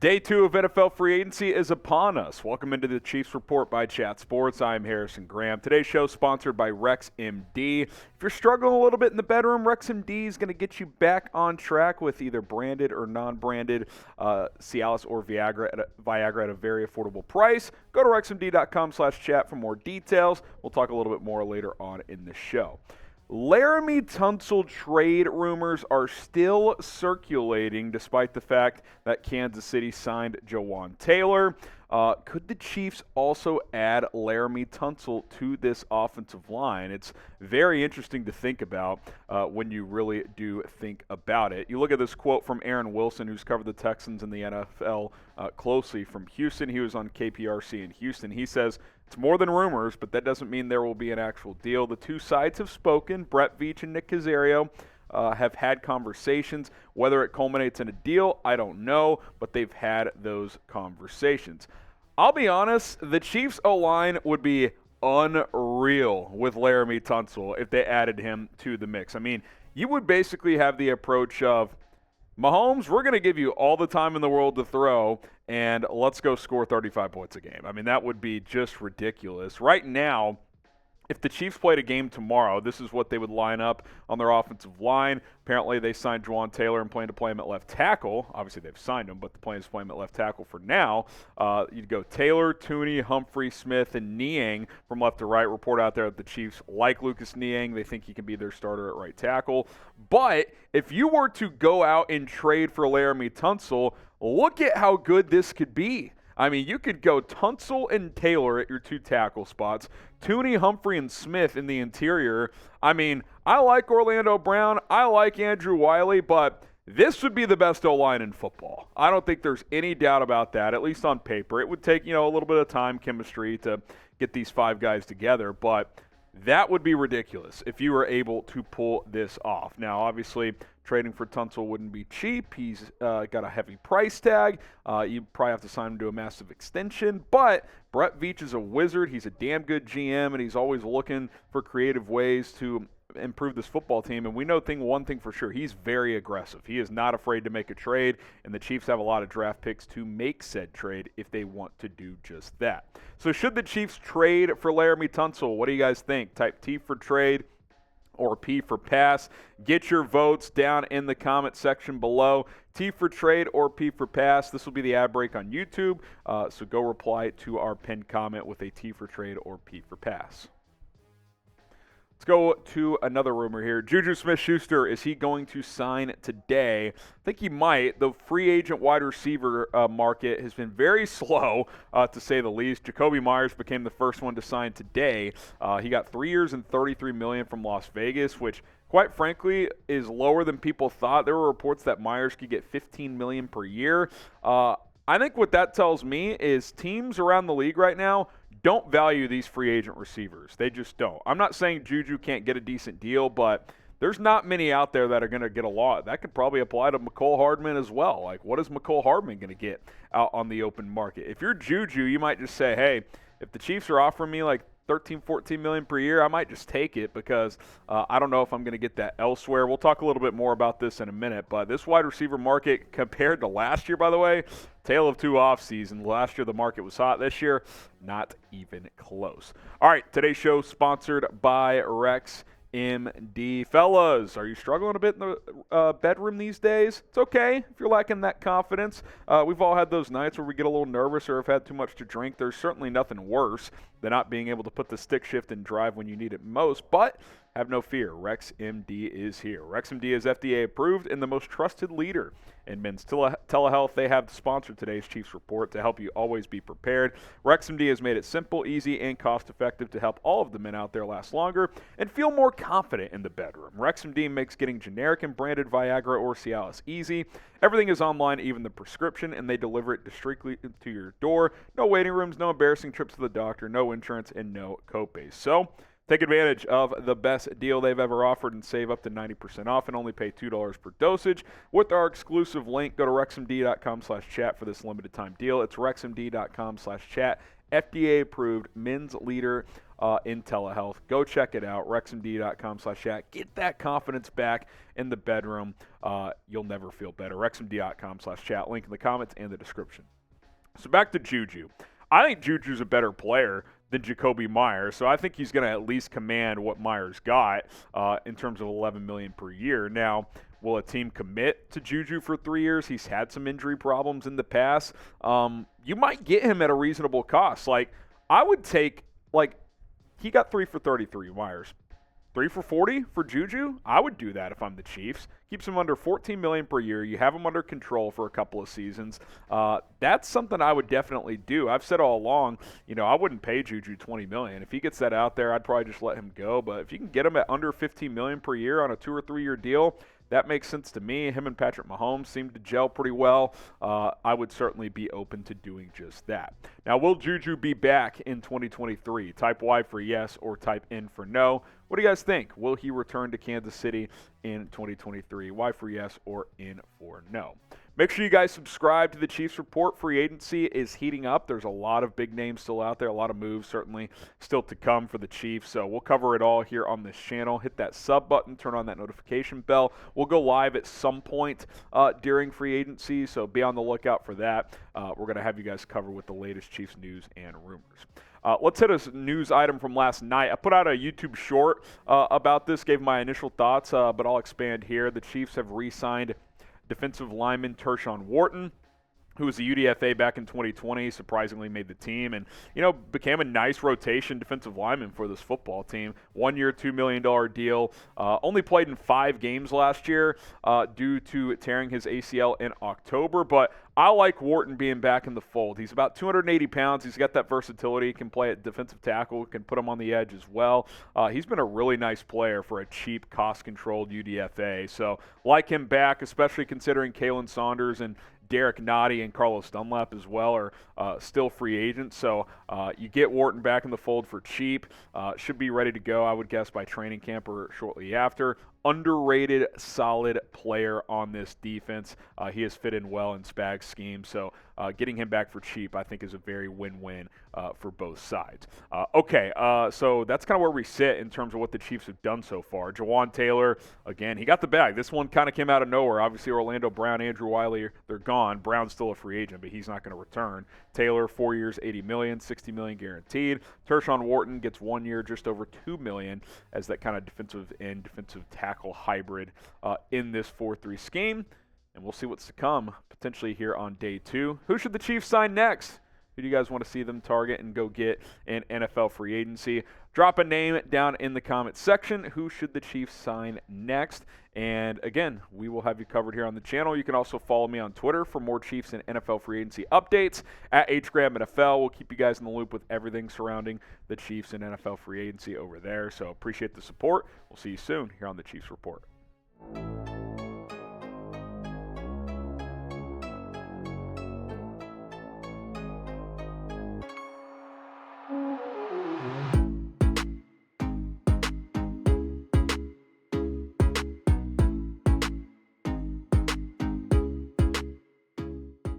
Day 2 of NFL free agency is upon us. Welcome into the Chiefs Report by Chat Sports. I'm Harrison Graham. Today's show is sponsored by RexMD. If you're struggling a little bit in the bedroom, RexMD is going to get you back on track with either branded or non-branded Cialis or Viagra at a very affordable price. Go to rexmd.com/chat for more details. We'll talk a little bit more later on in the show. Laremy Tunsil trade rumors are still circulating despite the fact that Kansas City signed Jawaan Taylor. Could the Chiefs also add Laremy Tunsil to this offensive line? It's very interesting to think about when you really do think about it. You look at this quote from Aaron Wilson, who's covered the Texans and the NFL closely from Houston. He was on KPRC in Houston. He says, "It's more than rumors, but that doesn't mean there will be an actual deal. The two sides have spoken. Brett Veach and Nick Caserio have had conversations. Whether it culminates in a deal, I don't know, but they've had those conversations." I'll be honest, the Chiefs' O-line would be unreal with Laremy Tunsil if they added him to the mix. I mean, you would basically have the approach of, Mahomes, we're going to give you all the time in the world to throw, and let's go score 35 points a game. I mean, that would be just ridiculous. Right now, if the Chiefs played a game tomorrow, this is what they would line up on their offensive line. Apparently, they signed Jawaan Taylor and plan to play him at left tackle. Obviously, they've signed him, but the plan is to play him at left tackle for now. You'd go Taylor, Tooney, Humphrey, Smith, and Niang from left to right. Report out there that the Chiefs like Lucas Niang. They think he can be their starter at right tackle. But if you were to go out and trade for Laremy Tunsil, look at how good this could be. I mean, you could go Tunsil and Taylor at your two tackle spots, Tooney, Humphrey, and Smith in the interior. I mean, I like Orlando Brown. I like Andrew Wiley, but this would be the best O-line in football. I don't think there's any doubt about that, at least on paper. It would take, a little bit of time, chemistry to get these five guys together, but that would be ridiculous if you were able to pull this off. Now, obviously, trading for Tunsil wouldn't be cheap. He's got a heavy price tag. You probably have to sign him to a massive extension. But Brett Veach is a wizard. He's a damn good GM, and he's always looking for creative ways to improve this football team. And we know one thing for sure. He's very aggressive. He is not afraid to make a trade, and the Chiefs have a lot of draft picks to make said trade if they want to do just that. So should the Chiefs trade for Laremy Tunsil? What do you guys think? Type T for trade or P for pass. Get your votes down in the comment section below. T for trade or P for pass. This will be the ad break on YouTube, so go reply to our pinned comment with a T for trade or P for pass. Let's go to another rumor here. JuJu Smith-Schuster, is he going to sign today? I think he might. The free agent wide receiver market has been very slow, to say the least. Jacoby Myers became the first one to sign today. He got 3 years and $33 million from Las Vegas, which, quite frankly, is lower than people thought. There were reports that Myers could get $15 million per year. I think what that tells me is teams around the league right now don't value these free agent receivers. They just don't. I'm not saying JuJu can't get a decent deal, but there's not many out there that are going to get a lot. That could probably apply to McCole Hardman as well. Like, what is McCole Hardman going to get out on the open market? If you're JuJu, you might just say, hey, if the Chiefs are offering me like 13, 14 million per year, I might just take it because I don't know if I'm going to get that elsewhere. We'll talk a little bit more about this in a minute, but this wide receiver market compared to last year, by the way, tale of two off seasons. Last year the market was hot. This year, not even close. All right, today's show sponsored by RexMD. Fellas, are you struggling a bit in the bedroom these days? It's okay if you're lacking that confidence. We've all had those nights where we get a little nervous or have had too much to drink. There's certainly nothing worse than not being able to put the stick shift in drive when you need it most, but have no fear. RexMD is here. RexMD is FDA approved and the most trusted leader in men's telehealth. They have sponsored today's Chiefs Report to help you always be prepared. RexMD has made it simple, easy, and cost-effective to help all of the men out there last longer and feel more confident in the bedroom. RexMD makes getting generic and branded Viagra or Cialis easy. Everything is online, even the prescription, and they deliver it directly to your door. No waiting rooms, no embarrassing trips to the doctor, no insurance, and no copays. So take advantage of the best deal they've ever offered and save up to 90% off and only pay $2 per dosage. With our exclusive link, go to rexmd.com/chat for this limited time deal. It's rexmd.com/chat. FDA approved men's leader in telehealth. Go check it out, rexmd.com/chat. Get that confidence back in the bedroom. You'll never feel better. rexmd.com/chat. Link in the comments and the description. So back to JuJu. I think JuJu's a better player than Jakobi Meyers, so I think he's going to at least command what Meyers got in terms of $11 million per year. Now, will a team commit to JuJu for 3 years? He's had some injury problems in the past. You might get him at a reasonable cost. Like, I would take, like, he got 3 for 33, Meyers. 3 for 40 for JuJu? I would do that if I'm the Chiefs. Keeps him under $14 million per year. You have him under control for a couple of seasons. That's something I would definitely do. I've said all along, I wouldn't pay JuJu $20 million. If he gets that out there, I'd probably just let him go. But if you can get him at under $15 million per year on a 2 or 3 year deal, that makes sense to me. Him and Patrick Mahomes seem to gel pretty well. I would certainly be open to doing just that. Now, will JuJu be back in 2023? Type Y for yes or type N for no. What do you guys think? Will he return to Kansas City in 2023? Y for yes or N for no. Make sure you guys subscribe to the Chiefs Report. Free agency is heating up. There's a lot of big names still out there, a lot of moves certainly still to come for the Chiefs. So we'll cover it all here on this channel. Hit that sub button, turn on that notification bell. We'll go live at some point during free agency, so be on the lookout for that. We're going to have you guys cover with the latest Chiefs news and rumors. Let's hit a news item from last night. I put out a YouTube short about this, gave my initial thoughts, but I'll expand here. The Chiefs have re-signed defensive lineman Tershawn Wharton, who was a UDFA back in 2020, surprisingly made the team, and became a nice rotation defensive lineman for this football team. 1 year, $2 million deal. Only played in 5 games last year due to tearing his ACL in October, but I like Wharton being back in the fold. He's about 280 pounds. He's got that versatility. He can play at defensive tackle, can put him on the edge as well. He's been a really nice player for a cheap, cost-controlled UDFA. So like him back, especially considering Kalen Saunders and Derek Nottie and Carlos Dunlap as well are still free agents. So you get Wharton back in the fold for cheap. Should be ready to go, I would guess, by training camp or shortly after. Underrated, solid player on this defense. He has fit in well in Spag's scheme. So getting him back for cheap, I think, is a very win-win for both sides. So that's kind of where we sit in terms of what the Chiefs have done so far. Jawan Taylor, again, he got the bag. This one kind of came out of nowhere. Obviously, Orlando Brown, Andrew Wiley, they're gone. Brown's still a free agent, but he's not going to return. Taylor, 4 years, $80 million, $60 million guaranteed. Tershawn Wharton gets 1 year, just over $2 million as that kind of defensive end, defensive tackle hybrid in this 4-3 scheme. And we'll see what's to come potentially here on day 2. Who should the Chiefs sign next? Who do you guys want to see them target and go get in NFL free agency? Drop a name down in the comments section. Who should the Chiefs sign next? And again, we will have you covered here on the channel. You can also follow me on Twitter for more Chiefs and NFL free agency updates at HGramNFL. We'll keep you guys in the loop with everything surrounding the Chiefs and NFL free agency over there. So appreciate the support. We'll see you soon here on the Chiefs Report.